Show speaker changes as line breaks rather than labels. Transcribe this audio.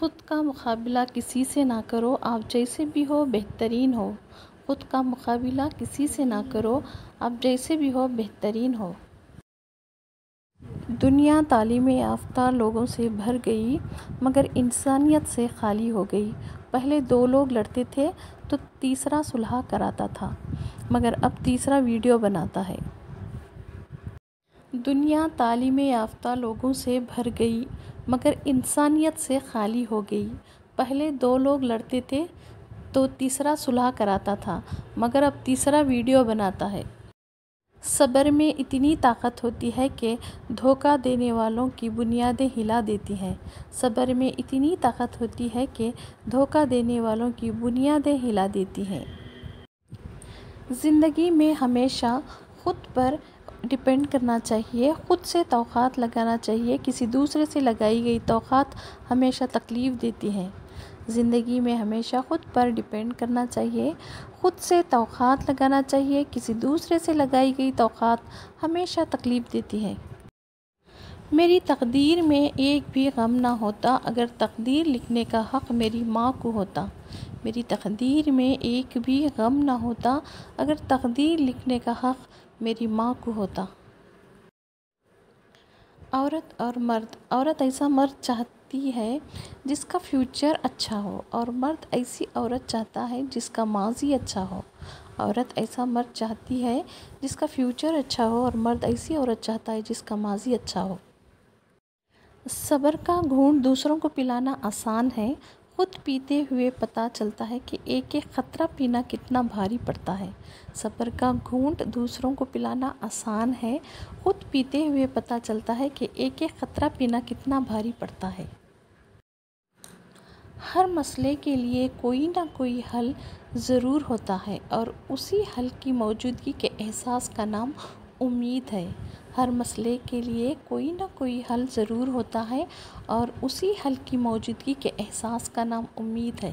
خود کا مقابلہ کسی سے نہ کرو، آپ جیسے بھی ہو بہترین ہو۔ خود کا مقابلہ کسی سے نہ کرو، آپ جیسے بھی ہو بہترین ہو۔ دنیا تعلیم یافتہ لوگوں سے بھر گئی مگر انسانیت سے خالی ہو گئی۔ پہلے دو لوگ لڑتے تھے تو تیسرا صلح کراتا تھا، مگر اب تیسرا ویڈیو بناتا ہے۔ دنیا تعلیم یافتہ لوگوں سے بھر گئی مگر انسانیت سے خالی ہو گئی۔ پہلے دو لوگ لڑتے تھے تو تیسرا صلح کراتا تھا، مگر اب تیسرا ویڈیو بناتا ہے۔ صبر میں اتنی طاقت ہوتی ہے کہ دھوکہ دینے والوں کی بنیادیں ہلا دیتی ہے۔ صبر میں اتنی طاقت ہوتی ہے کہ دھوکہ دینے والوں کی بنیادیں ہلا دیتی ہے۔ زندگی میں ہمیشہ خود پر ڈیپینڈ کرنا چاہیے، خود سے توقعات لگانا چاہیے، کسی دوسرے سے لگائی گئی توقعات ہمیشہ تکلیف دیتی ہیں۔ زندگی میں ہمیشہ خود پر ڈیپینڈ کرنا چاہیے، خود سے توقعات لگانا چاہیے، کسی دوسرے سے لگائی گئی توقعات ہمیشہ تکلیف دیتی ہیں۔ میری تقدیر میں ایک بھی غم نہ ہوتا اگر تقدیر لکھنے کا حق میری ماں کو ہوتا۔ میری تقدیر میں ایک بھی غم نہ ہوتا اگر تقدیر لکھنے کا حق میری ماں کو ہوتا۔ عورت اور مرد۔ عورت ایسا مرد چاہتی ہے جس کا فیوچر اچھا ہو، اور مرد ایسی عورت چاہتا ہے جس کا ماضی اچھا ہو۔ عورت ایسا مرد چاہتی ہے جس کا فیوچر اچھا ہو، اور مرد ایسی عورت چاہتا ہے جس کا ماضی اچھا ہو۔ صبر کا گھونٹ دوسروں کو پلانا آسان ہے، خود پیتے ہوئے پتہ چلتا ہے کہ ایک ایک قطرہ پینا کتنا بھاری پڑتا ہے۔ صبر کا گھونٹ دوسروں کو پلانا آسان ہے، خود پیتے ہوئے پتہ چلتا ہے کہ ایک ایک قطرہ پینا کتنا بھاری پڑتا ہے۔ ہر مسئلے کے لیے کوئی نہ کوئی حل ضرور ہوتا ہے، اور اسی حل کی موجودگی کے احساس کا نام امید ہے۔ ہر مسئلے کے لیے کوئی نہ کوئی حل ضرور ہوتا ہے، اور اسی حل کی موجودگی کے احساس کا نام امید ہے۔